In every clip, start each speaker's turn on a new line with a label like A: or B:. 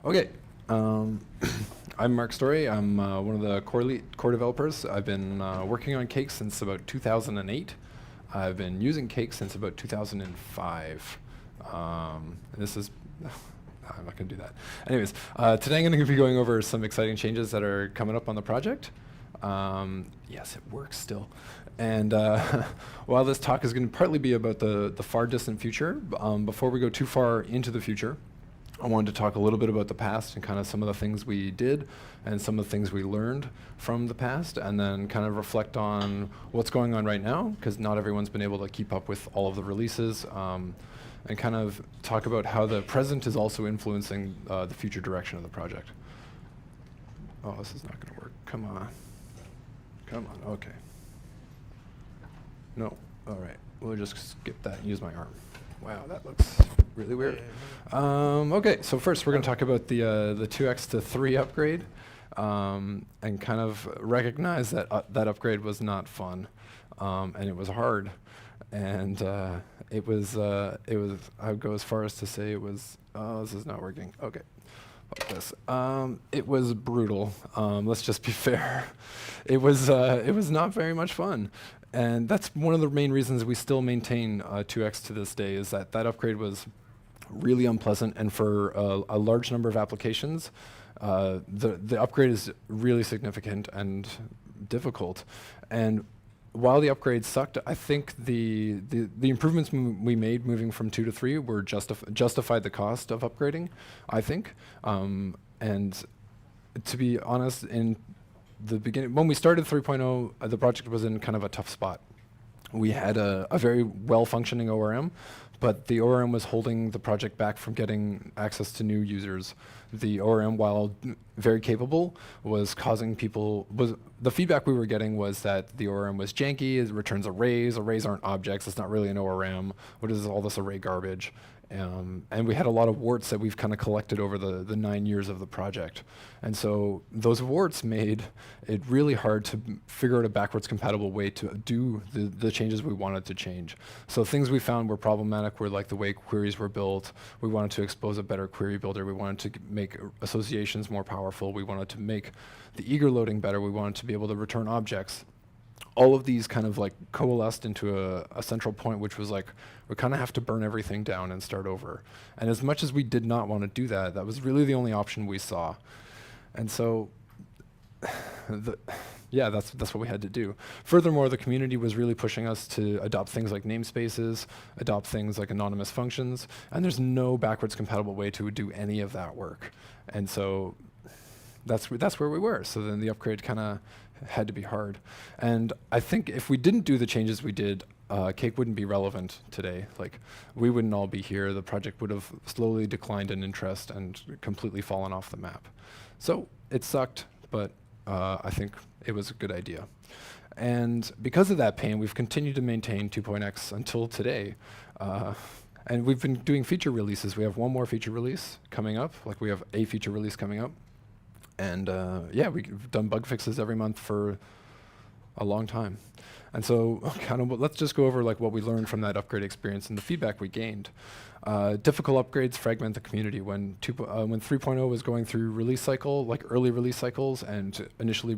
A: Okay. Um, I'm Mark Story. I'm one of the core developers. I've been working on Cake since about 2008. I've been using Cake since about 2005. This is... I'm not going to do that. Anyways, today I'm going to be going over some exciting changes that are coming up on the project. Yes, it works still. And while this talk is going to partly be about the far distant future, before we go too far into the future, I wanted to talk a little bit about the past and kind of some of the things we did and some of the things we learned from the past, and then kind of reflect on what's going on right now, because not everyone's been able to keep up with all of the releases, and kind of talk about how the present is also influencing the future direction of the project. Oh, this is not going to work. Come on. Come on. Okay. No. All right. We'll just skip that and use my arm. Wow, that looks really weird. Okay, so first we're going to talk about the 2x to 3 upgrade, and kind of recognize that that upgrade was not fun, and it was hard, and it was. I would go as far as to say it was. Oh, this is not working. Okay. Fuck this. It was brutal. Let's just be fair. It was not very much fun. And that's one of the main reasons we still maintain 2x to this day, is that upgrade was really unpleasant, and for a large number of applications, the upgrade is really significant and difficult. And while the upgrade sucked, I think the improvements we made moving from 2 to 3 were justified the cost of upgrading, I think. And to be honest, in the beginning, when we started 3.0, the project was in kind of a tough spot. We had a very well-functioning ORM, but the ORM was holding the project back from getting access to new users. The ORM, while very capable, was causing people... the feedback we were getting was that the ORM was janky, it returns arrays. Arrays aren't objects, it's not really an ORM. What is all this array garbage? And we had a lot of warts that we've kind of collected over the 9 years of the project. And so those warts made it really hard to figure out a backwards compatible way to do the changes we wanted to change. So things we found were problematic were like the way queries were built. We wanted to expose a better query builder. We wanted to make associations more powerful. We wanted to make the eager loading better. We wanted to be able to return objects. All of these kind of like coalesced into a central point, which was like, we kind of have to burn everything down and start over. And as much as we did not want to do that, that was really the only option we saw. And so, yeah, that's what we had to do. Furthermore, the community was really pushing us to adopt things like namespaces, adopt things like anonymous functions, and there's no backwards compatible way to do any of that work. And so that's where we were. So then the upgrade kind of had to be hard. And I think if we didn't do the changes we did, Cake wouldn't be relevant today. Like, we wouldn't all be here. The project would have slowly declined in interest and completely fallen off the map. So it sucked, but I think it was a good idea. And because of that pain, we've continued to maintain 2.x until today. And we've been doing feature releases. We have one more feature release coming up. Like, we have a feature release coming up. And yeah, we've done bug fixes every month for a long time. And so kind of let's just go over like what we learned from that upgrade experience and the feedback we gained. Difficult upgrades fragment the community. When 3.0 was going through release cycle, like early release cycles, and initially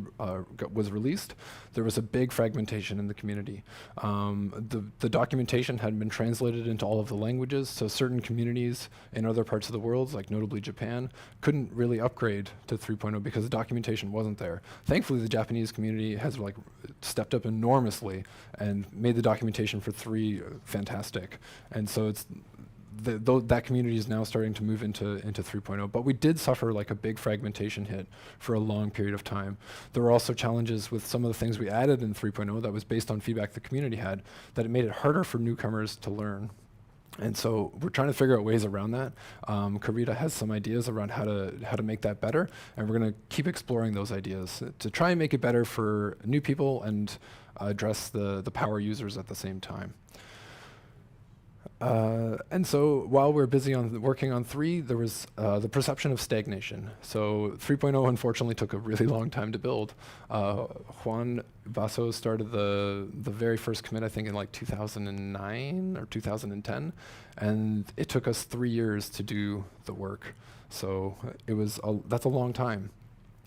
A: was released, there was a big fragmentation in the community. The documentation hadn't been translated into all of the languages, so certain communities in other parts of the world, like notably Japan, couldn't really upgrade to 3.0 because the documentation wasn't there. Thankfully, the Japanese community has like stepped up enormously and made the documentation for 3 fantastic. And so it's that community is now starting to move into 3.0, but we did suffer like a big fragmentation hit for a long period of time. There were also challenges with some of the things we added in 3.0 that was based on feedback the community had, that it made it harder for newcomers to learn. And so we're trying to figure out ways around that. Karita has some ideas around how to make that better, and we're going to keep exploring those ideas to try and make it better for new people and address the power users at the same time. And so while we were busy on working on 3, there was the perception of stagnation. So 3.0 unfortunately took a really long time to build. Juan Vaso started the very first commit, I think, in like 2009 or 2010, and it took us 3 years to do the work. So that's a long time.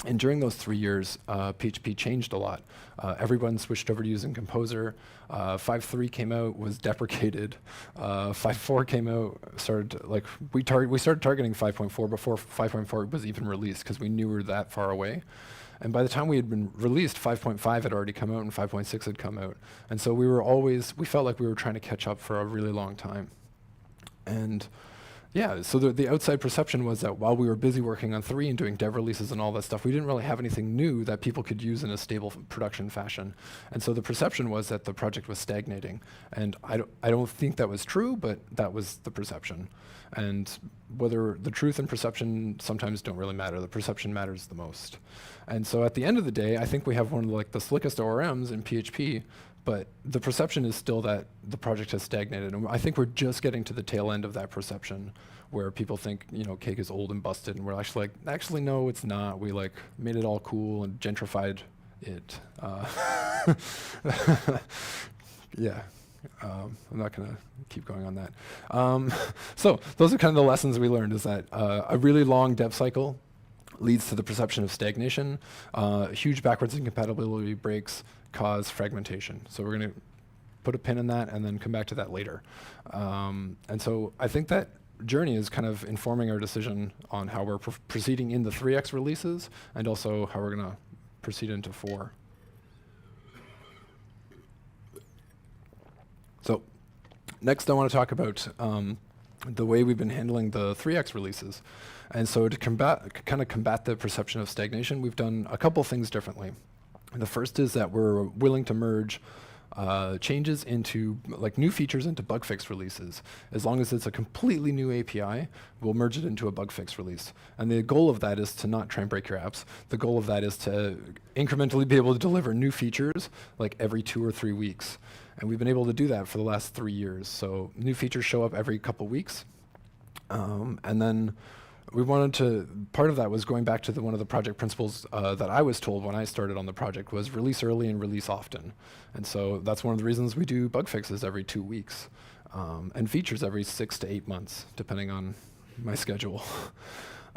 A: And during those 3 years, PHP changed a lot. Everyone switched over to using Composer. 5.3 came out, was deprecated. 5.4 came out, we started targeting 5.4 before 5.4 was even released because we knew we were that far away. And by the time we had been released, 5.5 had already come out and 5.6 had come out. And so we felt like we were trying to catch up for a really long time. And yeah, so the outside perception was that while we were busy working on 3 and doing dev releases and all that stuff, we didn't really have anything new that people could use in a stable production fashion. And so the perception was that the project was stagnating. And I don't think that was true, but that was the perception. And whether the truth and perception sometimes don't really matter, the perception matters the most. And so at the end of the day, I think we have one of the slickest ORMs in PHP, but the perception is still that the project has stagnated. And I think we're just getting to the tail end of that perception where people think, Cake is old and busted, and we're actually no, it's not. We made it all cool and gentrified it. Yeah. I'm not going to keep going on that. So those are kind of the lessons we learned, is that a really long dev cycle leads to the perception of stagnation. Huge backwards incompatibility breaks cause fragmentation. So we're going to put a pin in that and then come back to that later. And so I think that journey is kind of informing our decision on how we're proceeding in the 3x releases and also how we're going to proceed into 4. So next I want to talk about the way we've been handling the 3x releases. And so to combat the perception of stagnation, we've done a couple things differently. The first is that we're willing to merge changes into new features into bug fix releases. As long as it's a completely new API, we'll merge it into a bug fix release. And the goal of that is to not try and break your apps. The goal of that is to incrementally be able to deliver new features every 2 or 3 weeks. And we've been able to do that for the last 3 years. So new features show up every couple weeks. And then we wanted to, part of that was going back to one of the project principles that I was told when I started on the project was release early and release often. And so that's one of the reasons we do bug fixes every 2 weeks and features every 6 to 8 months, depending on my schedule.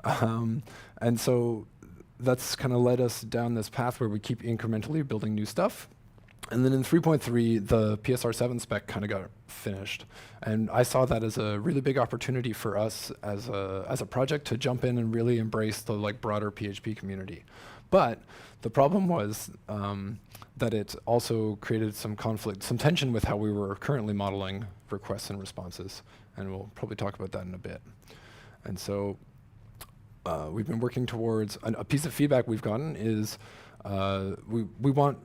A: And so that's kind of led us down this path where we keep incrementally building new stuff. And then in 3.3, the PSR7 spec kind of got finished. And I saw that as a really big opportunity for us as a project to jump in and really embrace the broader PHP community. But the problem was that it also created some conflict, some tension with how we were currently modeling requests and responses. And we'll probably talk about that in a bit. And so we've been working towards, a piece of feedback we've gotten is we want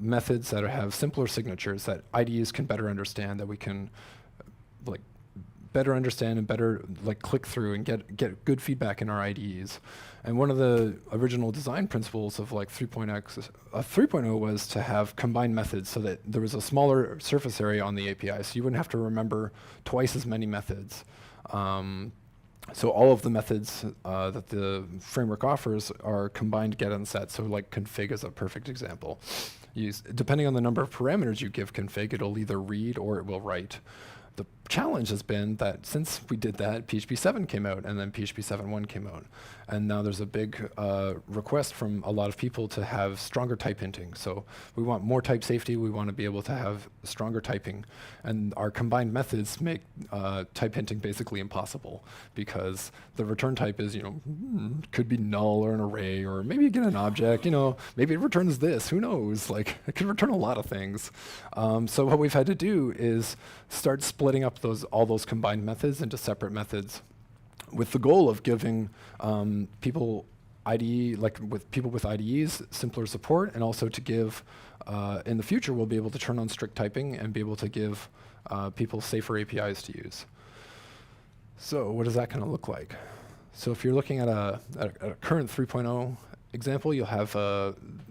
A: methods that have simpler signatures that IDEs can better understand, that we can better understand and better click through and get good feedback in our IDEs. And one of the original design principles of 3.0 was to have combined methods so that there was a smaller surface area on the API, so you wouldn't have to remember twice as many methods. So all of the methods that the framework offers are combined get and set. So config is a perfect example. Depending on the number of parameters you give config, it'll either read or it will write. The challenge has been that since we did that, PHP 7 came out and then PHP 7.1 came out. And now there's a big request from a lot of people to have stronger type hinting. So we want more type safety. We want to be able to have stronger typing. And our combined methods make type hinting basically impossible because the return type is, could be null or an array, or maybe you get an object, maybe it returns this, who knows? It could return a lot of things. So what we've had to do is start splitting up all those combined methods into separate methods, with the goal of giving people people with IDEs simpler support, and also to give in the future we'll be able to turn on strict typing and be able to give people safer APIs to use. So what does that kind of look like? So if you're looking at a current 3.0 example, you'll have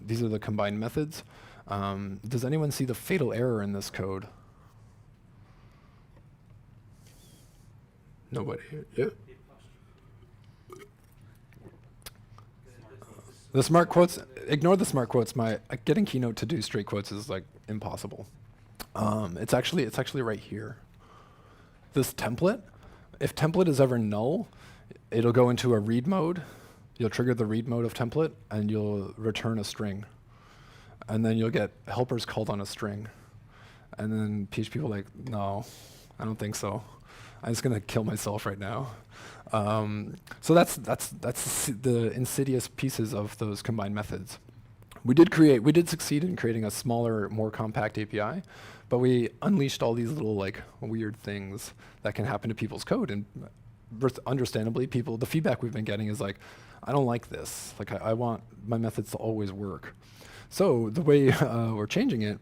A: these are the combined methods. Does anyone see the fatal error in this code? Nobody. Yeah. The smart quotes, ignore the smart quotes. Getting Keynote to do straight quotes is like impossible. It's actually right here. This template, if template is ever null, it'll go into a read mode. You'll trigger the read mode of template, and you'll return a string. And then you'll get helpers called on a string. And then PHP people are like, no, I don't think so. I'm just gonna kill myself right now. So that's the insidious pieces of those combined methods. We did succeed in creating a smaller, more compact API, but we unleashed all these little like weird things that can happen to people's code. And understandably, the feedback we've been getting is like, I don't like this. Like I want my methods to always work. So the way we're changing it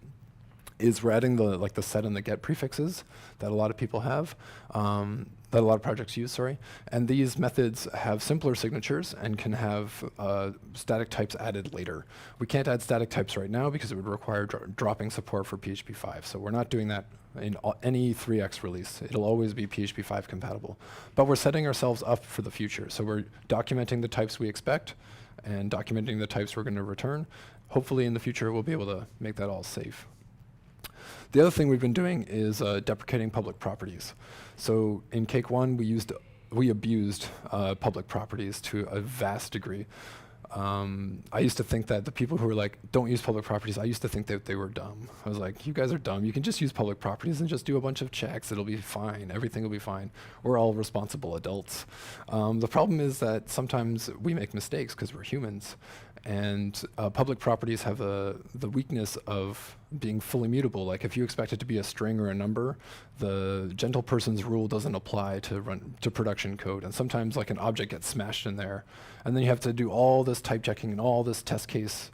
A: is we're adding the set and the get prefixes that a lot of people have, that a lot of projects use, sorry. And these methods have simpler signatures and can have static types added later. We can't add static types right now because it would require dropping support for PHP 5. So we're not doing that in any 3x release. It'll always be PHP 5 compatible. But we're setting ourselves up for the future. So we're documenting the types we expect and documenting the types we're going to return. Hopefully in the future we'll be able to make that all safe. The other thing we've been doing is deprecating public properties. So in Cake 1, we abused public properties to a vast degree. I used to think that the people who were like, don't use public properties, I used to think that they were dumb. I was like, you guys are dumb. You can just use public properties and just do a bunch of checks. It'll be fine. Everything will be fine. We're all responsible adults. The problem is that sometimes we make mistakes because we're humans. And public properties have the weakness of being fully mutable. Like if you expect it to be a string or a number, the gentle person's rule doesn't apply to production code. And sometimes like an object gets smashed in there. And then you have to do all this type checking and all this test case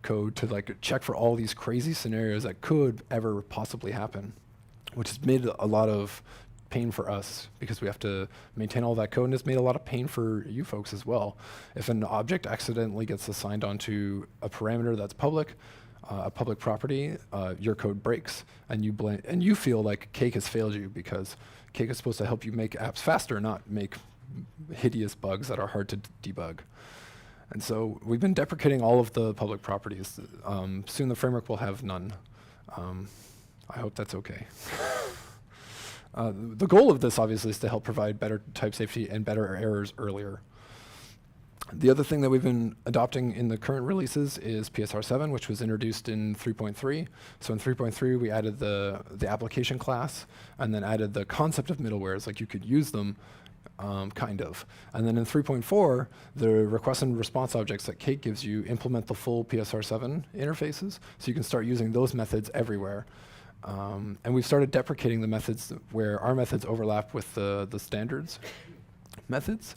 A: code to like check for all these crazy scenarios that could ever possibly happen, which has made a lot of pain for us because we have to maintain all that code, and it's made a lot of pain for you folks as well. If an object accidentally gets assigned onto a parameter that's public, a public property, your code breaks, and you feel like Cake has failed you because Cake is supposed to help you make apps faster, not make hideous bugs that are hard to debug. And so we've been deprecating all of the public properties. Soon the framework will have none. I hope that's okay. The goal of this, obviously, is to help provide better type safety and better errors earlier. The other thing that we've been adopting in the current releases is PSR7, which was introduced in 3.3. So in 3.3, we added the application class and then added the concept of middlewares, like you could use them, kind of. And then in 3.4, the request and response objects that Cake gives you implement the full PSR7 interfaces, so you can start using those methods everywhere. And we've started deprecating the methods where our methods overlap with the standards methods.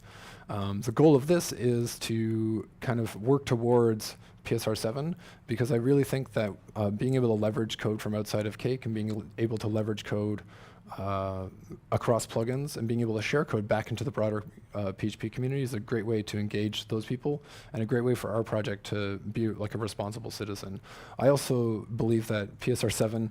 A: The goal of this is to kind of work towards PSR7, because I really think that being able to leverage code from outside of Cake and being able to leverage code across plugins and being able to share code back into the broader PHP community is a great way to engage those people and a great way for our project to be like a responsible citizen. I also believe that PSR7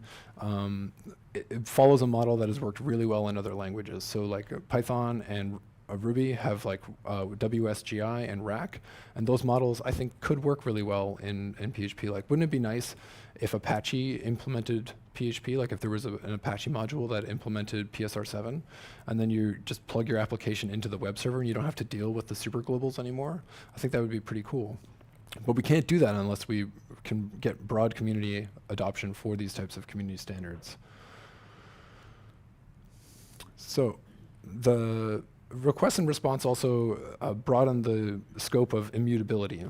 A: it follows a model that has worked really well in other languages. So like Python and Ruby have like WSGI and Rack, and those models I think could work really well in PHP. Like, wouldn't it be nice if Apache implemented PHP, like if there was an Apache module that implemented PSR7, and then you just plug your application into the web server and you don't have to deal with the super globals anymore? I think that would be pretty cool. But we can't do that unless we can get broad community adoption for these types of community standards. So the request and response also broaden the scope of immutability.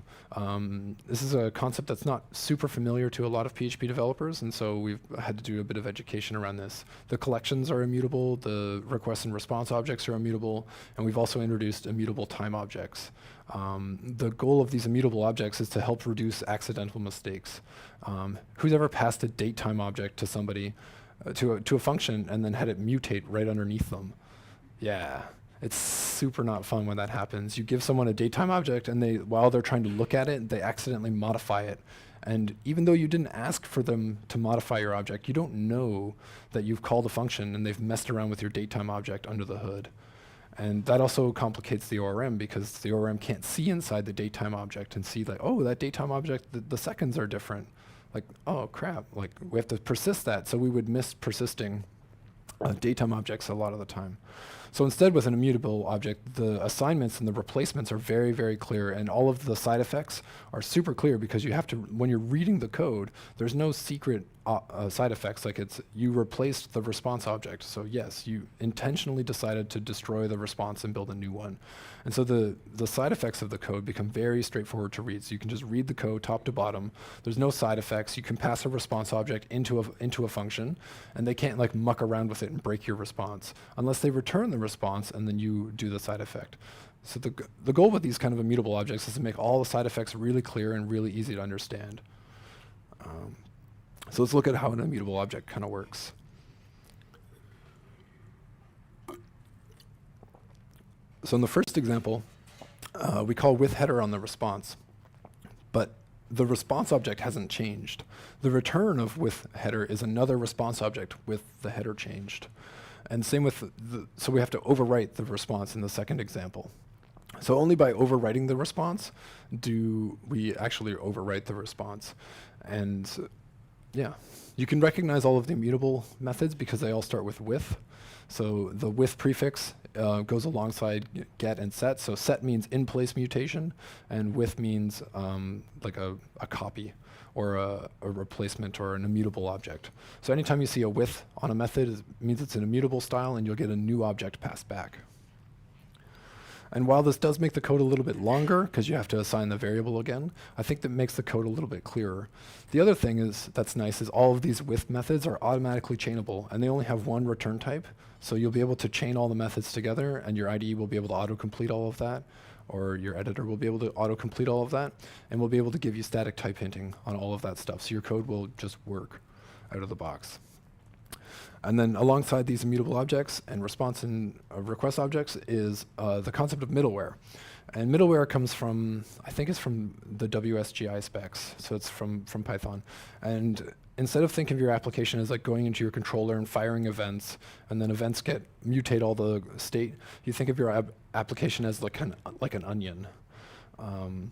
A: This is a concept that's not super familiar to a lot of PHP developers, and so we've had to do a bit of education around this. The collections are immutable, the request and response objects are immutable, and we've also introduced immutable time objects. The goal of these immutable objects is to help reduce accidental mistakes. Who's ever passed a date time object to somebody, to a function, and then had it mutate right underneath them? Yeah. It's super not fun when that happens. You give someone a datetime object, and while they're trying to look at it, they accidentally modify it. And even though you didn't ask for them to modify your object, you don't know that you've called a function and they've messed around with your datetime object under the hood. And that also complicates the ORM because the ORM can't see inside the datetime object and see like, oh, that datetime object, the seconds are different. Like, oh crap, like we have to persist that. So we would miss persisting datetime objects a lot of the time. So instead, with an immutable object, the assignments and the replacements are very, very clear, and all of the side effects are super clear because you have to, when you're reading the code, there's no secret side effects, like it's, you replaced the response object. So yes, you intentionally decided to destroy the response and build a new one. And so the side effects of the code become very straightforward to read. So you can just read the code top to bottom. There's no side effects. You can pass a response object into a function, and they can't like muck around with it and break your response unless they return the response and then you do the side effect. So the goal with these kind of immutable objects is to make all the side effects really clear and really easy to understand. So let's look at how an immutable object kind of works. So in the first example, we call with header on the response, but the response object hasn't changed. The return of with header is another response object with the header changed. And same with so we have to overwrite the response in the second example. So only by overwriting the response do we actually overwrite the response. And yeah, you can recognize all of the immutable methods because they all start with. So the with prefix goes alongside get and set. So set means in-place mutation, and with means like a copy or a replacement or an immutable object. So anytime you see a with on a method, it means it's an immutable style, and you'll get a new object passed back. And while this does make the code a little bit longer, because you have to assign the variable again, I think that makes the code a little bit clearer. The other thing that's nice is all of these with methods are automatically chainable, and they only have one return type. So you'll be able to chain all the methods together, and your IDE will be able to autocomplete all of that, or your editor will be able to autocomplete all of that, and we'll be able to give you static type hinting on all of that stuff. So your code will just work out of the box. And then alongside these immutable objects and response and request objects is the concept of middleware. And middleware comes from, I think it's from the WSGI specs, so it's from Python. And instead of thinking of your application as like going into your controller and firing events, and then events mutate all the state, you think of your application as like an onion. And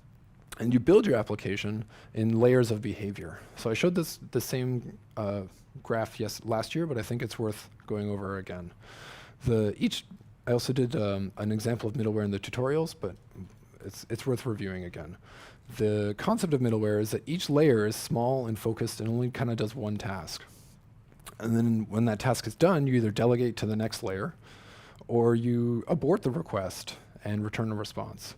A: you build your application in layers of behavior. So I showed the same graph last year, but I think it's worth going over again. I also did an example of middleware in the tutorials, but it's worth reviewing again. The concept of middleware is that each layer is small and focused and only kind of does one task. And then when that task is done, you either delegate to the next layer, or you abort the request and return a response.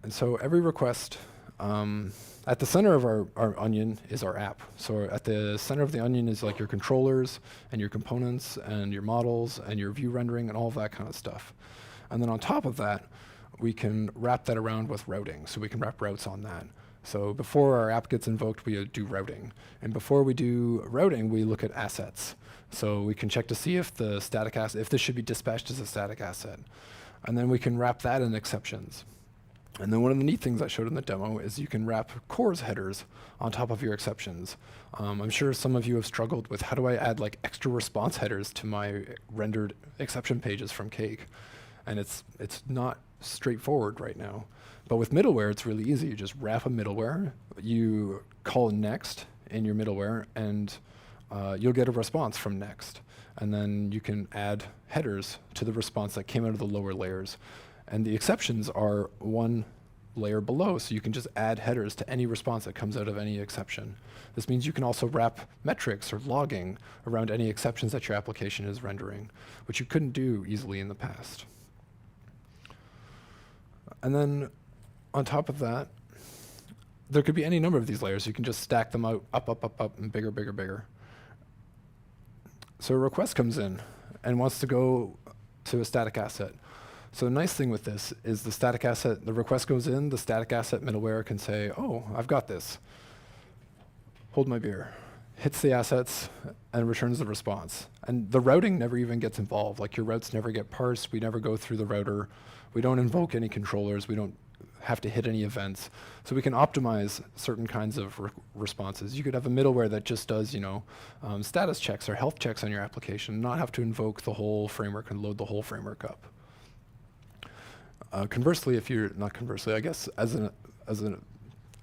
A: And so every request, at the center of our onion is our app. So at the center of the onion is like your controllers and your components and your models and your view rendering and all of that kind of stuff. And then on top of that, we can wrap that around with routing. So we can wrap routes on that. So before our app gets invoked, we do routing. And before we do routing, we look at assets. So we can check to see if the static asset, if this should be dispatched as a static asset. And then we can wrap that in exceptions. And then one of the neat things I showed in the demo is you can wrap CORS headers on top of your exceptions. I'm sure some of you have struggled with how do I add like extra response headers to my rendered exception pages from Cake. And it's not straightforward right now. But with middleware, it's really easy. You just wrap a middleware, you call next in your middleware, and you'll get a response from next. And then you can add headers to the response that came out of the lower layers. And the exceptions are one layer below, so you can just add headers to any response that comes out of any exception. This means you can also wrap metrics or logging around any exceptions that your application is rendering, which you couldn't do easily in the past. And then on top of that, there could be any number of these layers. You can just stack them out up, and bigger, bigger, bigger. So a request comes in and wants to go to a static asset. So the nice thing with this is the static asset, the request goes in, the static asset middleware can say, oh, I've got this. Hold my beer. Hits the assets and returns the response. And the routing never even gets involved. Like your routes never get parsed. We never go through the router. We don't invoke any controllers. We don't have to hit any events. So we can optimize certain kinds of responses. You could have a middleware that just does, status checks or health checks on your application, not have to invoke the whole framework and load the whole framework up. Conversely, I guess as a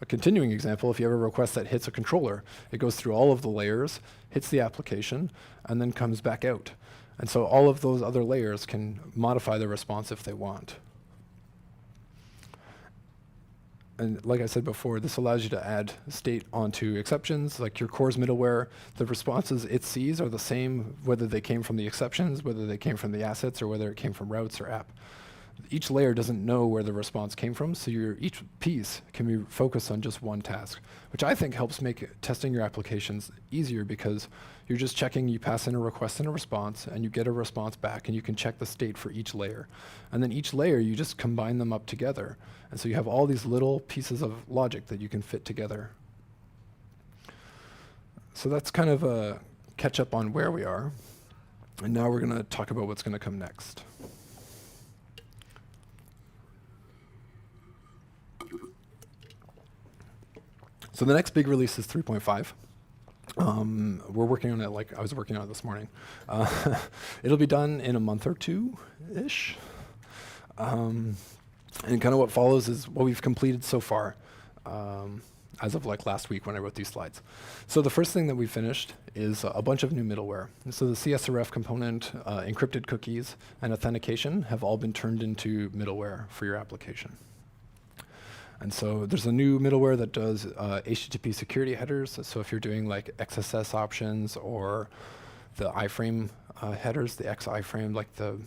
A: continuing example, if you have a request that hits a controller, it goes through all of the layers, hits the application, and then comes back out. And so all of those other layers can modify the response if they want. And like I said before, this allows you to add state onto exceptions. Like your core's middleware, the responses it sees are the same whether they came from the exceptions, whether they came from the assets, or whether it came from routes or app. Each layer doesn't know where the response came from, so each piece can be focused on just one task, which I think helps make testing your applications easier because you're just checking, you pass in a request and a response, and you get a response back, and you can check the state for each layer. And then each layer, you just combine them up together. And so you have all these little pieces of logic that you can fit together. So that's kind of a catch up on where we are. And now we're going to talk about what's going to come next. So the next big release is 3.5. We're working on it like I was working on it this morning. It'll be done in a month or two-ish. And kind of what follows is what we've completed so far, as of like last week when I wrote these slides. So the first thing that we finished is a bunch of new middleware. And so the CSRF component, encrypted cookies, and authentication have all been turned into middleware for your application. And so there's a new middleware that does HTTP security headers. So if you're doing like XSS options or the iframe headers, the X iframe, like the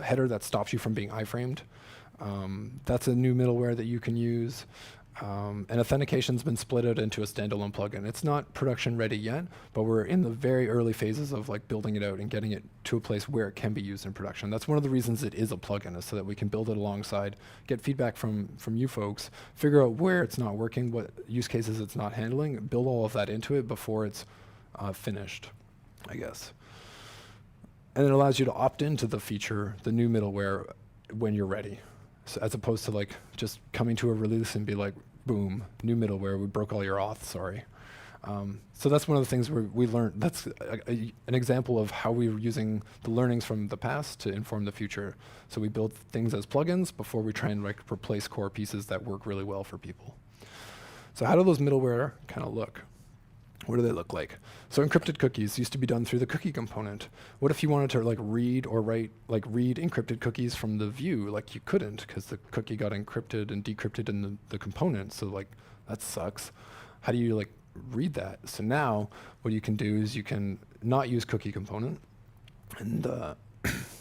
A: header that stops you from being iframed, that's a new middleware that you can use. And authentication's been split out into a standalone plugin. It's not production ready yet, but we're in the very early phases of like building it out and getting it to a place where it can be used in production. That's one of the reasons it is a plugin, is so that we can build it alongside, get feedback from you folks, figure out where it's not working, what use cases it's not handling, build all of that into it before it's finished, I guess. And it allows you to opt into the feature, the new middleware, when you're ready. So as opposed to like just coming to a release and be like, boom, new middleware, we broke all your auth, sorry. So that's one of the things we learned. That's an example of how we were using the learnings from the past to inform the future. So we build things as plugins before we try and like replace core pieces that work really well for people. So how do those middleware kind of look? What do they look like? So encrypted cookies used to be done through the cookie component. What if you wanted to like read or write, like read encrypted cookies from the view? Like you couldn't because the cookie got encrypted and decrypted in the component. So like that sucks. How do you like read that? So now what you can do is you can not use cookie component, and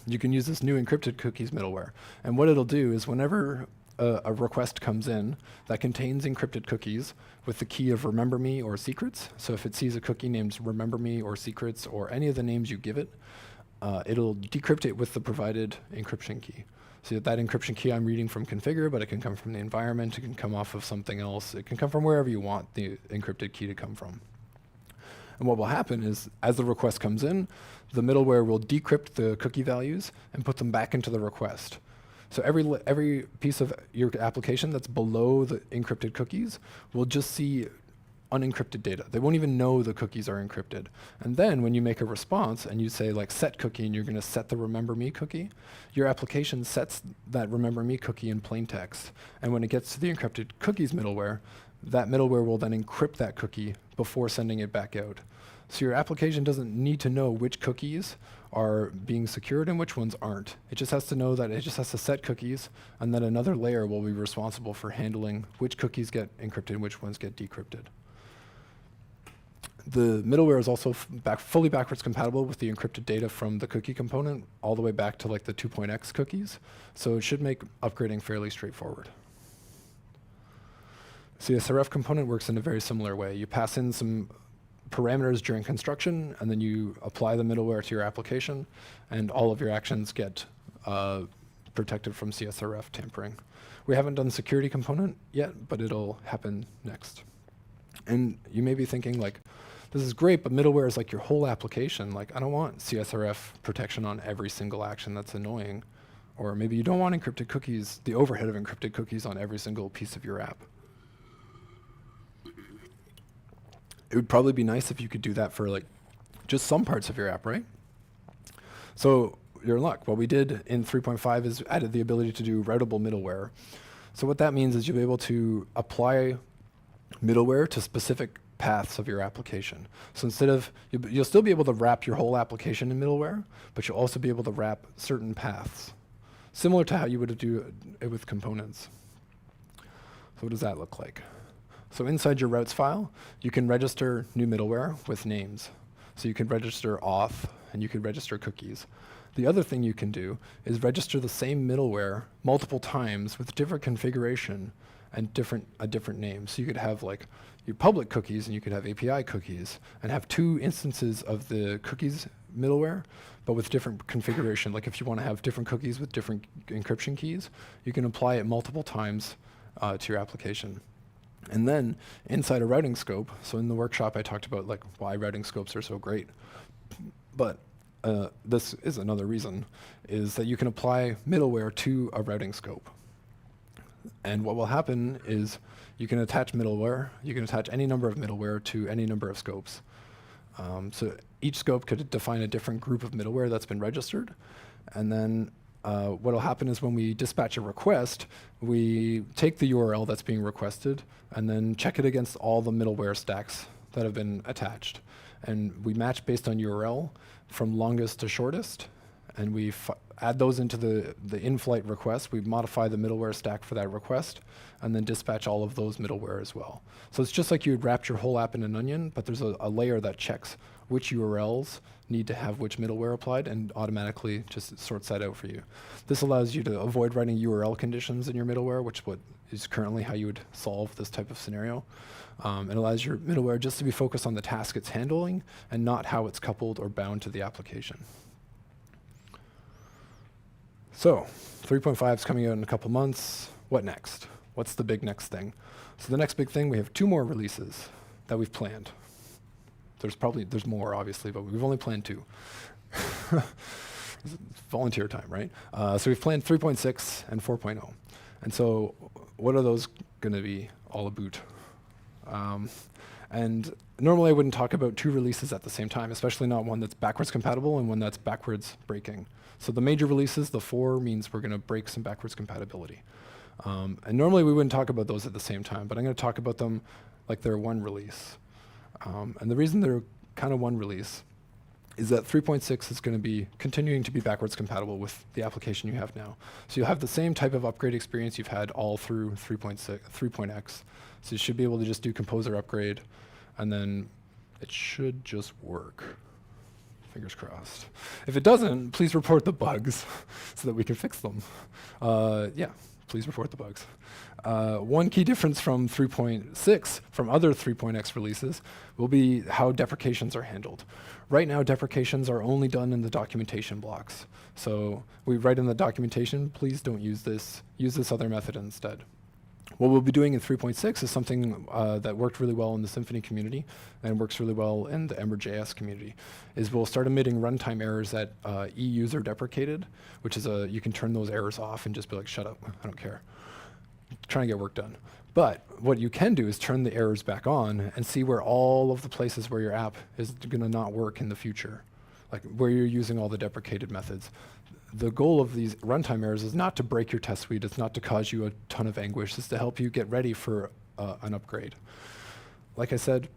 A: you can use this new encrypted cookies middleware. And what it'll do is whenever a request comes in that contains encrypted cookies with the key of remember me or secrets. So if it sees a cookie named remember me or secrets or any of the names you give it, it'll decrypt it with the provided encryption key. So that encryption key I'm reading from configure, but it can come from the environment, it can come off of something else, it can come from wherever you want the encrypted key to come from. And what will happen is, as the request comes in, the middleware will decrypt the cookie values and put them back into the request. So every piece of your application that's below the encrypted cookies will just see unencrypted data. They won't even know the cookies are encrypted. And then when you make a response and you say like set cookie and you're going to set the remember me cookie, your application sets that remember me cookie in plain text. And when it gets to the encrypted cookies middleware, that middleware will then encrypt that cookie before sending it back out. So your application doesn't need to know which cookies are being secured and which ones aren't. It just has to know that it just has to set cookies, and then another layer will be responsible for handling which cookies get encrypted and which ones get decrypted. The middleware is also fully backwards compatible with the encrypted data from the cookie component all the way back to like the 2.x cookies. So it should make upgrading fairly straightforward. CSRF component works in a very similar way. You pass in some parameters during construction, and then you apply the middleware to your application, and all of your actions get protected from CSRF tampering. We haven't done security component yet, but it'll happen next. And you may be thinking like, this is great, but middleware is like your whole application. Like, I don't want CSRF protection on every single action. That's annoying. Or maybe you don't want encrypted cookies, the overhead of encrypted cookies on every single piece of your app. It would probably be nice if you could do that for like just some parts of your app, right? So you're in luck. What we did in 3.5 is added the ability to do routable middleware. So what that means is you'll be able to apply middleware to specific paths of your application. So instead of, you'll still be able to wrap your whole application in middleware, but you'll also be able to wrap certain paths, similar to how you would do it with components. So what does that look like? So inside your routes file, you can register new middleware with names. So you can register auth, and you can register cookies. The other thing you can do is register the same middleware multiple times with different configuration and a different name. So you could have like your public cookies and you could have API cookies and have 2 instances of the cookies middleware, but with different configuration. Like if you want to have different cookies with different encryption keys, you can apply it multiple times to your application. And then inside a routing scope, so in the workshop I talked about like why routing scopes are so great, but this is another reason, is that you can apply middleware to a routing scope. And what will happen is you can attach middleware, you can attach any number of middleware to any number of scopes. So each scope could define a different group of middleware that's been registered. And then what will happen is when we dispatch a request, we take the URL that's being requested and then check it against all the middleware stacks that have been attached. And we match based on URL from longest to shortest, and we add those into the in-flight request. We modify the middleware stack for that request, and then dispatch all of those middleware as well. So it's just like you would wrap your whole app in an onion, but there's a layer that checks which URLs need to have which middleware applied and automatically just sorts that out for you. This allows you to avoid writing URL conditions in your middleware, which is currently how you would solve this type of scenario. It allows your middleware just to be focused on the task it's handling and not how it's coupled or bound to the application. So 3.5 is coming out in a couple months. What next? What's the big next thing? So the next big thing, we have 2 more releases that we've planned. There's more obviously, but we've only planned 2. Volunteer time, right? So we've planned 3.6 and 4.0. And so what are those going to be all about? And normally I wouldn't talk about 2 releases at the same time, especially not one that's backwards compatible and one that's backwards breaking. So the major releases, the 4 means we're going to break some backwards compatibility. And normally we wouldn't talk about those at the same time, but I'm going to talk about them like they're one release. And the reason they're kind of one release is that 3.6 is going to be continuing to be backwards compatible with the application you have now. So you'll have the same type of upgrade experience you've had all through 3.x. So you should be able to just do composer upgrade, and then it should just work. Fingers crossed. If it doesn't, please report the bugs so that we can fix them. Yeah, please report the bugs. One key difference from 3.6 from other 3.x releases will be how deprecations are handled. Right now, deprecations are only done in the documentation blocks. So we write in the documentation, please don't use this other method instead. What we'll be doing in 3.6 is something that worked really well in the Symfony community and works really well in the Ember.js community, is we'll start emitting runtime errors that e-user deprecated, which is you can turn those errors off and just be like, shut up, I don't care. Trying to get work done. But what you can do is turn the errors back on and see where all of the places where your app is going to not work in the future, like where you're using all the deprecated methods. The goal of these runtime errors is not to break your test suite, it's not to cause you a ton of anguish, it's to help you get ready for an upgrade. Like I said,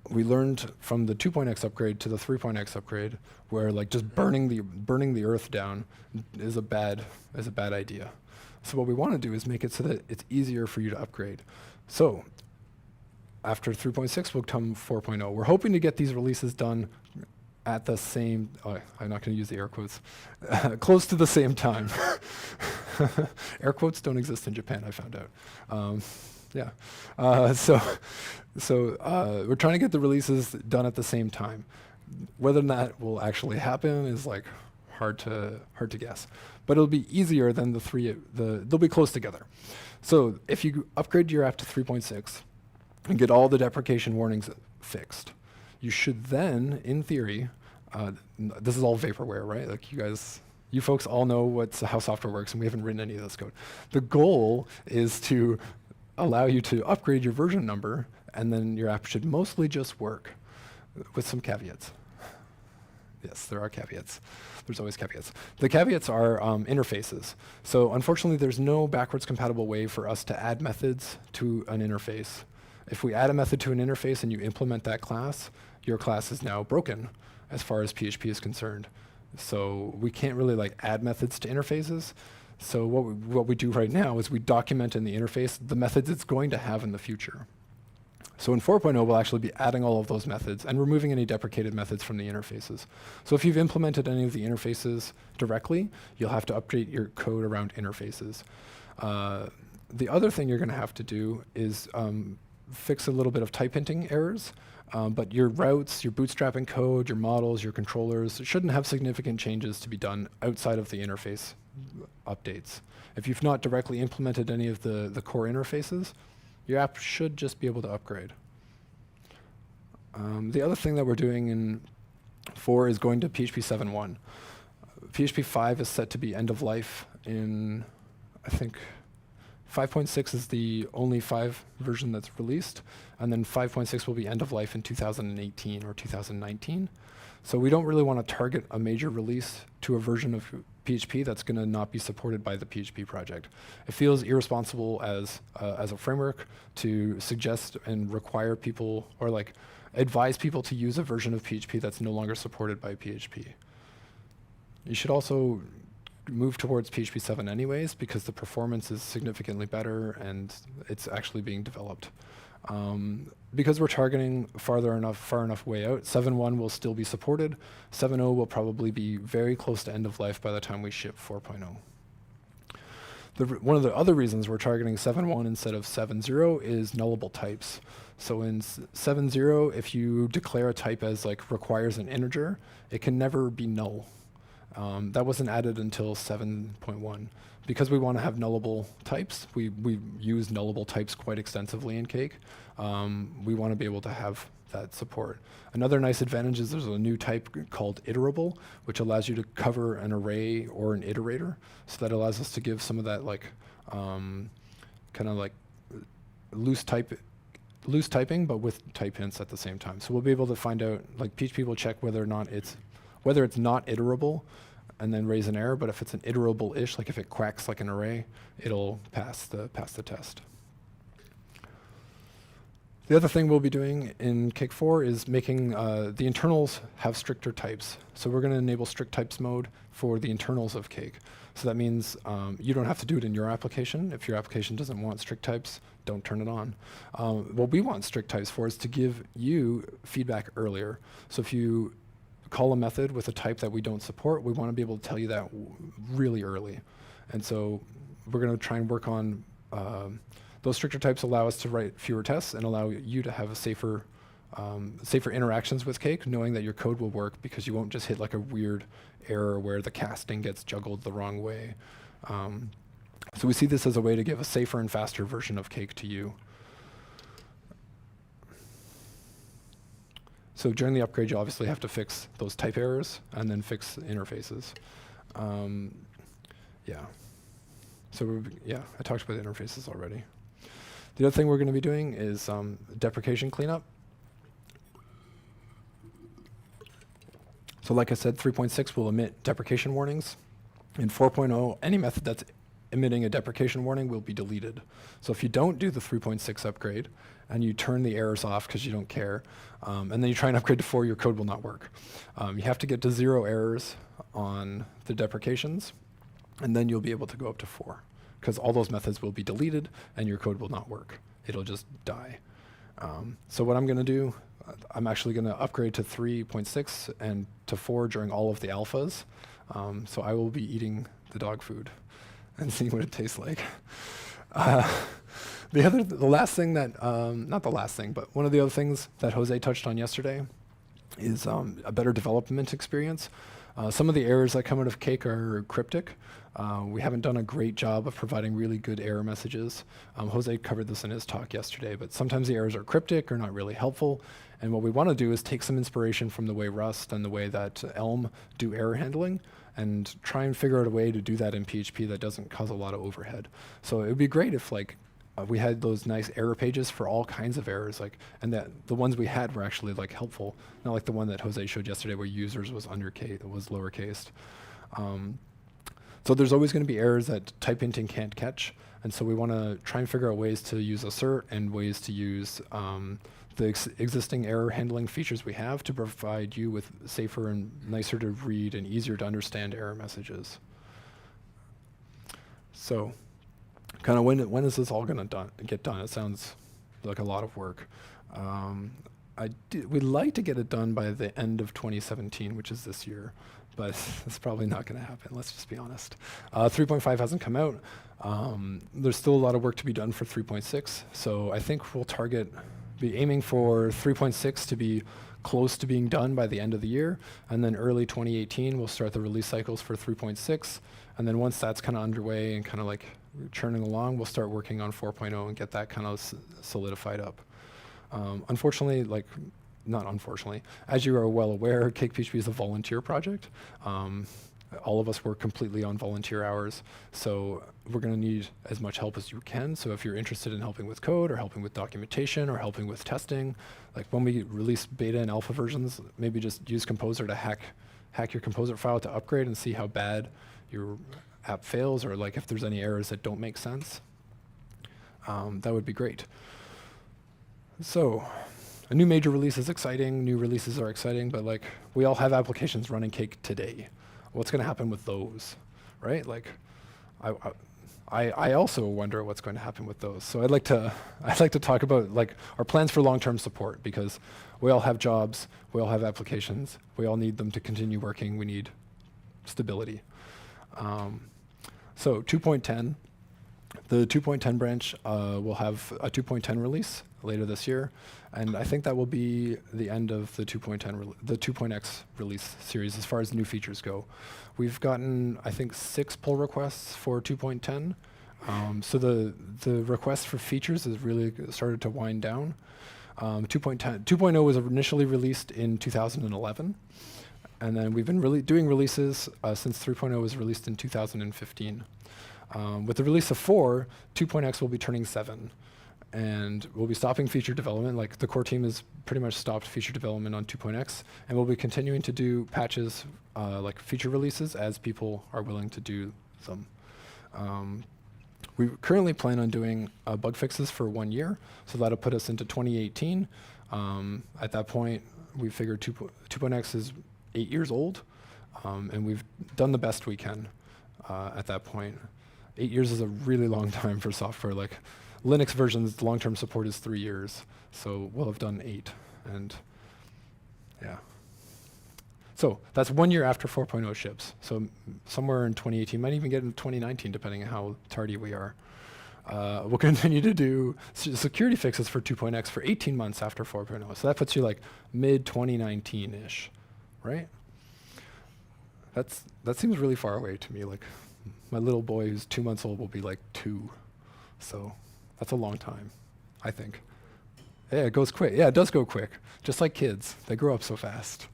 A: we learned from the 2.x upgrade to the 3.x upgrade where like just burning the earth down is a bad idea. So what we want to do is make it so that it's easier for you to upgrade. So after 3.6 will come 4.0. We're hoping to get these releases done at the same, I'm not going to use the air quotes, close to the same time. Air quotes don't exist in Japan, I found out. Yeah. So we're trying to get the releases done at the same time. Whether that will actually happen is like hard to guess. But it'll be easier than they'll be close together. So if you upgrade your app to 3.6 and get all the deprecation warnings fixed, you should then, in theory, this is all vaporware, right? Like you guys You folks all know how software works, and we haven't written any of this code. The goal is to allow you to upgrade your version number, and then your app should mostly just work, with some caveats. Yes, there are caveats. There's always caveats. The caveats are interfaces. So unfortunately, there's no backwards compatible way for us to add methods to an interface. If we add a method to an interface and you implement that class, your class is now broken as far as PHP is concerned. So we can't really add methods to interfaces. So what we do right now is we document in the interface the methods it's going to have in the future. So in 4.0, we'll actually be adding all of those methods and removing any deprecated methods from the interfaces. So if you've implemented any of the interfaces directly, you'll have to update your code around interfaces. The other thing you're going to have to do is fix a little bit of type hinting errors. But your routes, your bootstrapping code, your models, your controllers shouldn't have significant changes to be done outside of the interface updates. If you've not directly implemented any of the core interfaces, your app should just be able to upgrade. The other thing that we're doing in 4 is going to PHP 7.1. PHP 5 is set to be end of life in, I think, 5.6 is the only 5 version that's released, and then 5.6 will be end of life in 2018 or 2019. So we don't really want to target a major release to a version of PHP that's going to not be supported by the PHP project. It feels irresponsible as a framework to suggest and require people or advise people to use a version of PHP that's no longer supported by PHP. You should also move towards PHP 7 anyways, because the performance is significantly better and it's actually being developed. Because we're targeting far enough way out, 7.1 will still be supported. 7.0 will probably be very close to end of life by the time we ship 4.0. One of the other reasons we're targeting 7.1 instead of 7.0 is nullable types. So in 7.0, if you declare a type as requires an integer, it can never be null. That wasn't added until 7.1. Because we want to have nullable types, we use nullable types quite extensively in Cake. We want to be able to have that support. Another nice advantage is there's a new type called iterable, which allows you to cover an array or an iterator. So that allows us to give some of that loose typing, but with type hints at the same time. So we'll be able to find out, PHP will check whether it's not iterable, and then raise an error. But if it's an iterable-ish, if it quacks like an array, it'll pass the test. The other thing we'll be doing in Cake 4 is making the internals have stricter types. So we're going to enable strict types mode for the internals of Cake. So that means you don't have to do it in your application. If your application doesn't want strict types, don't turn it on. What we want strict types for is to give you feedback earlier. So if you call a method with a type that we don't support, we want to be able to tell you that really early. And so we're going to try and work on those stricter types allow us to write fewer tests and allow you to have a safer interactions with Cake, knowing that your code will work because you won't just hit a weird error where the casting gets juggled the wrong way. So we see this as a way to give a safer and faster version of Cake to you. So during the upgrade, you obviously have to fix those type errors and then fix interfaces. Yeah. So I talked about interfaces already. The other thing we're going to be doing is deprecation cleanup. So like I said, 3.6 will emit deprecation warnings. In 4.0, any method that's emitting a deprecation warning will be deleted. So if you don't do the 3.6 upgrade and you turn the errors off because you don't care, and then you try and upgrade to 4, your code will not work. You have to get to 0 errors on the deprecations, and then you'll be able to go up to 4, because all those methods will be deleted and your code will not work. It'll just die. So what I'm going to do, I'm actually going to upgrade to 3.6 and to 4 during all of the alphas. So I will be eating the dog food and seeing what it tastes like. The last thing that, not the last thing, but one of the other things that Jose touched on yesterday is a better development experience. Some of the errors that come out of Cake are cryptic. We haven't done a great job of providing really good error messages. Jose covered this in his talk yesterday, but sometimes the errors are cryptic or not really helpful. And what we want to do is take some inspiration from the way Rust and the way that Elm do error handling and try and figure out a way to do that in PHP that doesn't cause a lot of overhead. So it would be great if we had those nice error pages for all kinds of errors, and that the ones we had were actually helpful, not like the one that Jose showed yesterday where users was was lowercase. So there's always going to be errors that type hinting can't catch, and so we want to try and figure out ways to use assert and ways to use the existing error handling features we have to provide you with safer and nicer to read and easier to understand error messages. So kind of when is this all going to get done? It sounds like a lot of work. We'd like to get it done by the end of 2017, which is this year, but it's probably not going to happen. Let's just be honest. 3.5 hasn't come out. There's still a lot of work to be done for 3.6, so I think we'll be aiming for 3.6 to be close to being done by the end of the year, and then early 2018 we'll start the release cycles for 3.6, and then once that's kind of underway and kind of churning along, we'll start working on 4.0 and get that kind of solidified up. Unfortunately, not unfortunately, as you are well aware, CakePHP is a volunteer project. All of us work completely on volunteer hours, so we're going to need as much help as you can. So if you're interested in helping with code or helping with documentation or helping with testing, when we release beta and alpha versions, maybe just use Composer to hack your Composer file to upgrade and see how bad your app fails, or if there's any errors that don't make sense. That would be great. So a new major release is exciting. New releases are exciting, but we all have applications running Cake today. What's going to happen with those, right? I also wonder what's going to happen with those. So I'd like to talk about our plans for long-term support, because we all have jobs, we all have applications, we all need them to continue working. We need stability. So 2.10, the 2.10 branch will have a 2.10 release later this year, and I think that will be the end of the 2.x release series as far as new features go. We've gotten, I think, 6 pull requests for 2.10. So the request for features has really started to wind down. 2.0 was initially released in 2011, and then we've been doing releases since 3.0 was released in 2015. With the release of 4, 2.x will be turning 7. And we'll be stopping feature development. The core team has pretty much stopped feature development on 2.x, and we'll be continuing to do patches, feature releases, as people are willing to do them. We currently plan on doing bug fixes for 1 year, so that'll put us into 2018. At that point, we figured 2.x is 8 years old, and we've done the best we can at that point. 8 years is a really long time for software. Linux versions, long-term support is 3 years, so we'll have done 8, and yeah. So that's 1 year after 4.0 ships, so somewhere in 2018, might even get into 2019, depending on how tardy we are. We'll continue to do security fixes for 2.x for 18 months after 4.0, so that puts you mid-2019-ish, right? That seems really far away to me. My little boy who's 2 months old will be 2, so that's a long time, I think. Yeah, it goes quick. Yeah, it does go quick. Just like kids, they grow up so fast.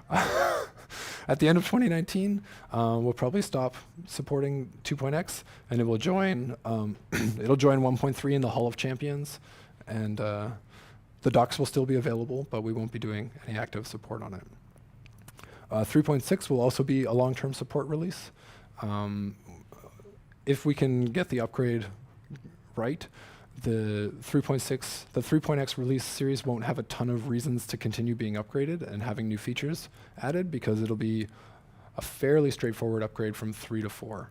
A: At the end of 2019, we'll probably stop supporting 2.x, and it will join. It'll join 1.3 in the Hall of Champions, and the docs will still be available, but we won't be doing any active support on it. 3.6 will also be a long-term support release. If we can get the upgrade right, the 3.x release series won't have a ton of reasons to continue being upgraded and having new features added, because it'll be a fairly straightforward upgrade from 3 to 4.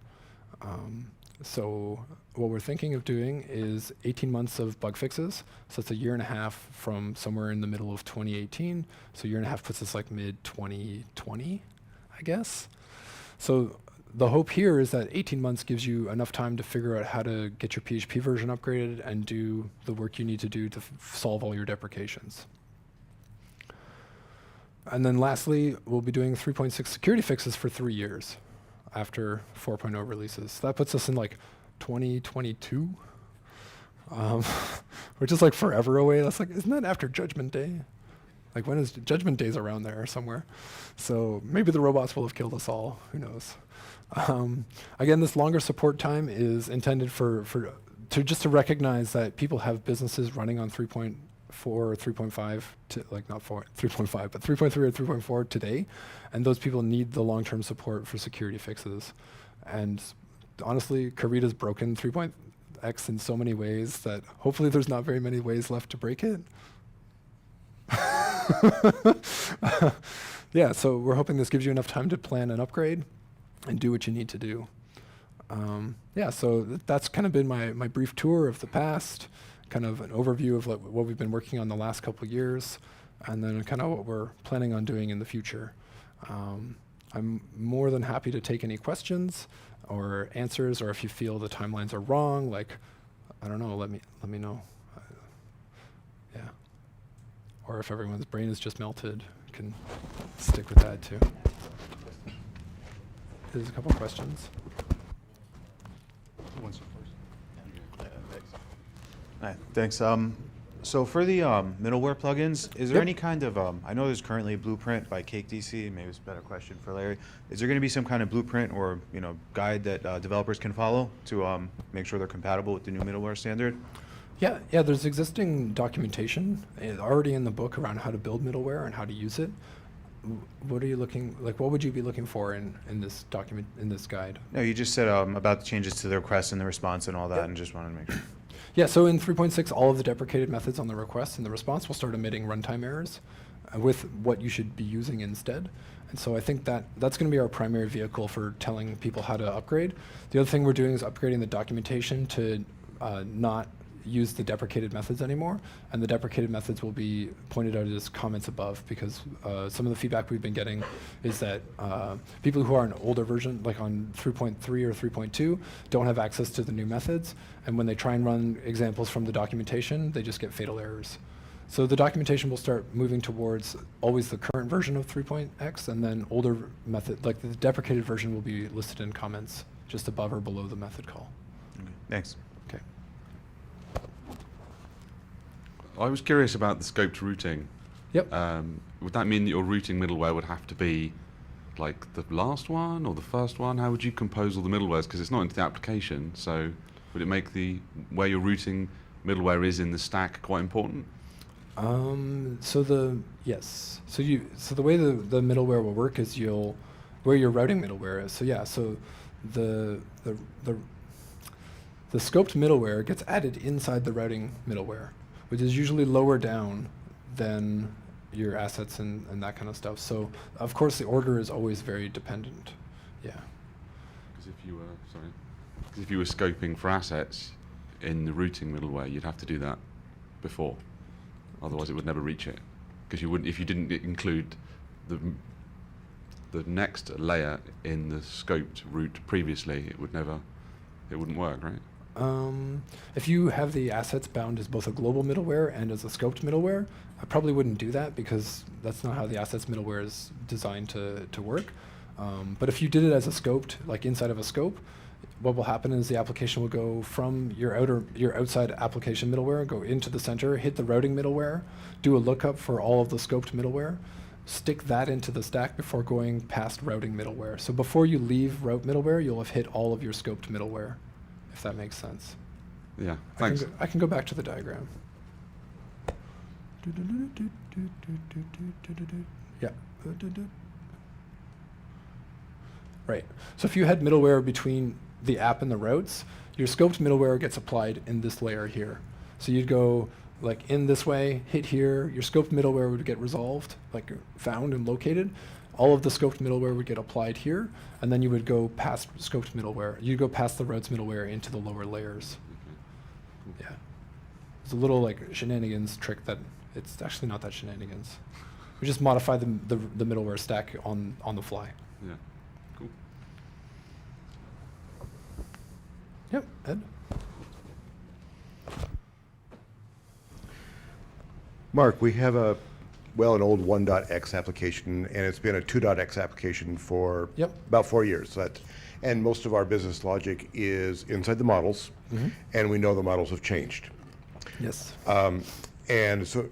A: So what we're thinking of doing is 18 months of bug fixes. So it's a year and a half from somewhere in the middle of 2018. So a year and a half puts us mid-2020, I guess. So the hope here is that 18 months gives you enough time to figure out how to get your PHP version upgraded and do the work you need to do to solve all your deprecations. And then lastly, we'll be doing 3.6 security fixes for 3 years after 4.0 releases. So that puts us in like 2022, which is like forever away. That's like, isn't that after Judgment Day? Like when is Judgment Day's around there somewhere? So maybe the robots will have killed us all. Who knows? Again, this longer support time is intended just to recognize that people have businesses running on 3.4 or 3.5, like not 3.5, but 3.3 or 3.4 today, and those people need the long-term support for security fixes. And honestly, Karita's broken 3.x in so many ways that hopefully there's not very many ways left to break it. Yeah, so we're hoping this gives you enough time to plan an upgrade and do what you need to do. Yeah, so that's kind of been my brief tour of the past, kind of an overview of what we've been working on the last couple of years, and then kind of what we're planning on doing in the future. I'm more than happy to take any questions or answers, or if you feel the timelines are wrong, like, I don't know, let me know. Yeah. Or if everyone's brain is just melted, can stick with that too. There's a couple questions.
B: Hi, thanks. So for the middleware plugins, is there any kind of, I know there's currently a blueprint by CakeDC, maybe it's a better question for Larry. Is there going to be some kind of blueprint or guide that developers can follow to make sure they're compatible with the new middleware standard?
A: Yeah, there's existing documentation already in the book around how to build middleware and how to use it. What are you looking, like what would you be looking for in this document, in this guide?
B: No, you just said about the changes to the request and the response and all that, and just wanted to make sure.
A: Yeah, so in 3.6, all of the deprecated methods on the request and the response will start emitting runtime errors with what you should be using instead. And so I think that's going to be our primary vehicle for telling people how to upgrade. The other thing we're doing is upgrading the documentation to not use the deprecated methods anymore, and the deprecated methods will be pointed out as comments above, because some of the feedback we've been getting is that people who are on older version, like on 3.3 or 3.2, don't have access to the new methods, and when they try and run examples from the documentation, they just get fatal errors. So the documentation will start moving towards always the current version of 3.x, and then older method, like the deprecated version will be listed in comments just above or below the method call.
B: Okay, thanks.
A: Okay.
C: I was curious about the scoped routing.
A: Yep.
C: Would that mean that your routing middleware would have to be like the last one or the first one? How would you compose all the middlewares? Because it's not into the application, so would it make where your routing middleware is in the stack quite important?
A: So the way the middleware will work is where your routing middleware is. So yeah, so the scoped middleware gets added inside the routing middleware, which is usually lower down than your assets and that kind of stuff. So of course the order is always very dependent. Yeah.
C: Because if you were scoping for assets in the routing middleware, you'd have to do that before. Otherwise, it would never reach it. Because you wouldn't, if you didn't include the next layer in the scoped route previously, it wouldn't work, right?
A: If you have the assets bound as both a global middleware and as a scoped middleware, I probably wouldn't do that because that's not how the assets middleware is designed to work. But if you did it as a scoped, like inside of a scope, what will happen is the application will go from your outside application middleware, go into the center, hit the routing middleware, do a lookup for all of the scoped middleware, stick that into the stack before going past routing middleware. So before you leave route middleware, you'll have hit all of your scoped middleware, if that makes sense.
C: Yeah, thanks.
A: I can go back to the diagram. Yeah. Right. So if you had middleware between the app and the routes, your scoped middleware gets applied in this layer here. So you'd go like in this way, hit here, your scoped middleware would get resolved, like found and located. All of the scoped middleware would get applied here, and then you would go past scoped middleware. You'd go past the routes middleware into the lower layers. Yeah. It's a little like shenanigans trick that it's actually not that shenanigans. We just modify the middleware stack on the fly.
C: Yeah. Cool.
A: Yep, Ed?
D: Mark, we have a an old 1.x application, and it's been a 2.x application for
A: Yep.
D: about 4 years. And most of our business logic is inside the models, and we know the models have changed.
A: Yes.
D: And so,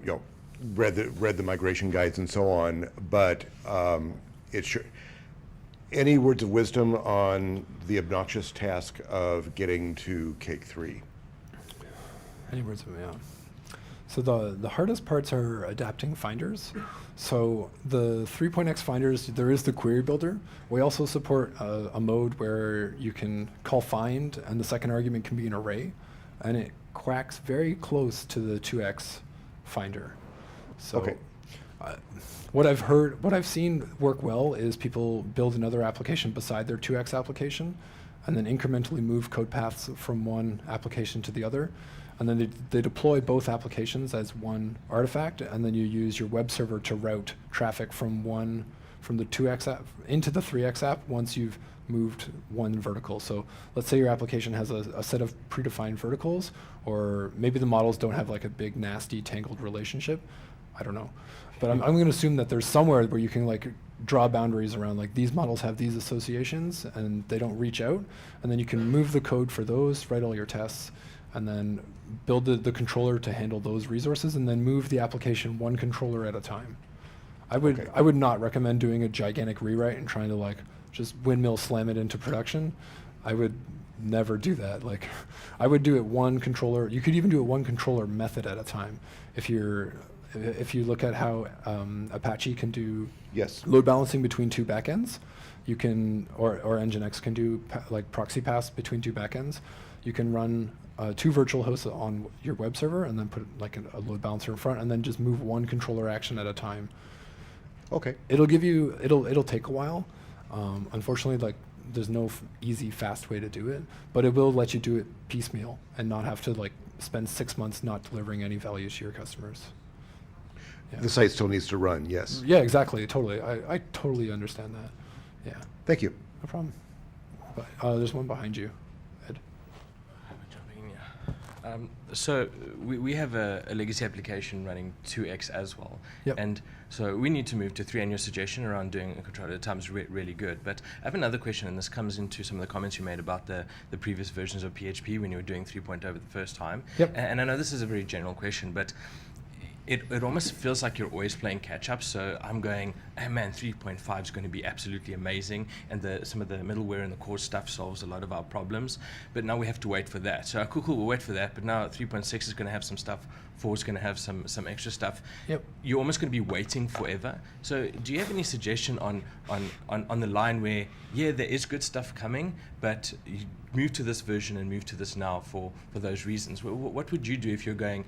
D: read the migration guides and so on, but any words of wisdom on the obnoxious task of getting to Cake 3?
A: Any words of yeah. So the hardest parts are adapting finders. So the 3.x finders, there is the query builder. We also support a mode where you can call find, and the second argument can be an array, and it quacks very close to the 2x finder. So
D: Okay.
A: what I've seen work well is people build another application beside their 2x application, and then incrementally move code paths from one application to the other. And then they deploy both applications as one artifact, and then you use your web server to route traffic from the 2x app into the 3x app once you've moved one vertical. So let's say your application has a set of predefined verticals, or maybe the models don't have like a big, nasty, tangled relationship. I don't know. But I'm going to assume that there's somewhere where you can like draw boundaries around, like these models have these associations and they don't reach out, and then you can move the code for those, write all your tests, and then build the controller to handle those resources, and then move the application one controller at a time. I would not recommend doing a gigantic rewrite and trying to like just windmill slam it into production. I would never do that. Like, I would do it one controller. You could even do it one controller method at a time. If you look at how Apache can do
D: Yes.
A: load balancing between two backends, you can, or Nginx can do like proxy pass between two backends. You can run 2 virtual hosts on your web server, and then put like a load balancer in front, and then just move one controller action at a time.
D: Okay.
A: It'll take a while. Unfortunately, like there's no easy, fast way to do it, but it will let you do it piecemeal and not have to like spend 6 months not delivering any value to your customers. Yeah.
D: The site still needs to run, yes.
A: Yeah, exactly. Totally. I totally understand that. Yeah,
D: Thank you.
A: no problem. But there's one behind you, Ed.
E: Jumping in, yeah. So we have a legacy application running 2x as well.
A: Yep.
E: And so we need to move to 3, and your suggestion around doing a control at a time is really good. But I have another question, and this comes into some of the comments you made about the previous versions of PHP when you were doing 3.0 the first time.
A: Yep.
E: And I know this is a very general question, but it almost feels like you're always playing catch up. So I'm going, hey man, 3.5 is going to be absolutely amazing, and some of the middleware and the core stuff solves a lot of our problems. But now we have to wait for that. So cool, we'll wait for that. But now 3.6 is going to have some stuff. 4 is going to have some extra stuff.
A: Yep.
E: You're almost going to be waiting forever. So do you have any suggestion on the line where, yeah, there is good stuff coming, but you move to this version and move to this now for those reasons? What would you do if you're going,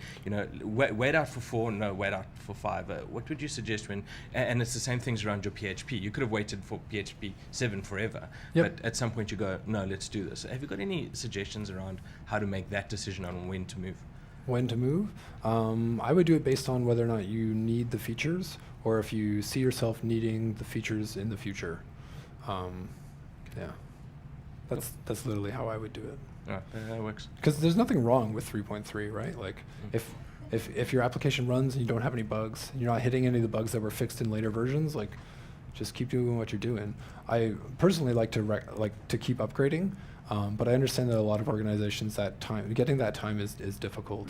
E: wait out for 4, no, wait out for 5? What would you suggest when, and it's the same things around your PHP. You could have waited for PHP 7 forever,
A: Yep.
E: but at some point you go, no, let's do this. Have you got any suggestions around how to make that decision on when to move?
A: When to move? I would do it based on whether or not you need the features, or if you see yourself needing the features in the future. Yeah, that's literally how I would do it.
E: Yeah, that works.
A: Because there's nothing wrong with 3.3, right? Like, if your application runs and you don't have any bugs, and you're not hitting any of the bugs that were fixed in later versions, like, just keep doing what you're doing. I personally like to keep upgrading, but I understand that a lot of organizations getting that time is difficult.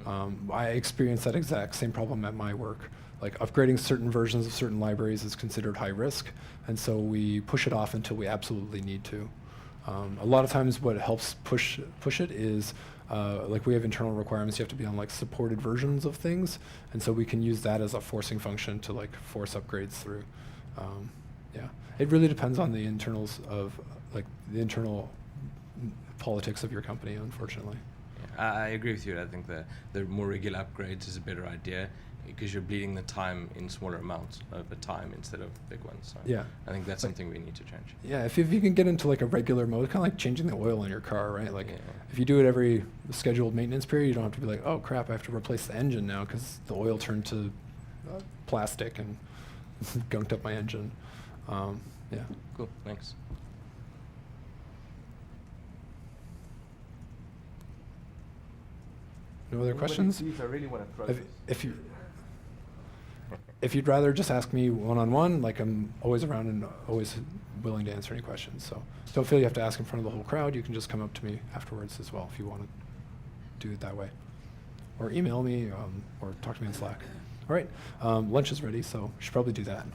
A: I experienced that exact same problem at my work. Like, upgrading certain versions of certain libraries is considered high risk, and so we push it off until we absolutely need to. A lot of times what helps push it is, like, we have internal requirements. You have to be on like supported versions of things, and so we can use that as a forcing function to like force upgrades through. Yeah, it really depends on the internals of like the internal politics of your company, unfortunately.
E: Yeah, I agree with you. I think the more regular upgrades is a better idea, because you're bleeding the time in smaller amounts over time instead of big ones. So
A: Yeah.
E: I think that's something we need to change.
A: Yeah, if you can get into like a regular mode, kind of like changing the oil in your car, right? Like,
E: Yeah.
A: if you do it every scheduled maintenance period, you don't have to be like, oh crap, I have to replace the engine now because the oil turned to plastic and gunked up my engine. Yeah.
E: Cool, thanks.
A: No other questions?
E: I really want to throw
A: if you'd rather just ask me one-on-one, like I'm always around and always willing to answer any questions. So don't feel you have to ask in front of the whole crowd. You can just come up to me afterwards as well if you want to do it that way. Or email me or talk to me on Slack. All right, lunch is ready, so we should probably do that.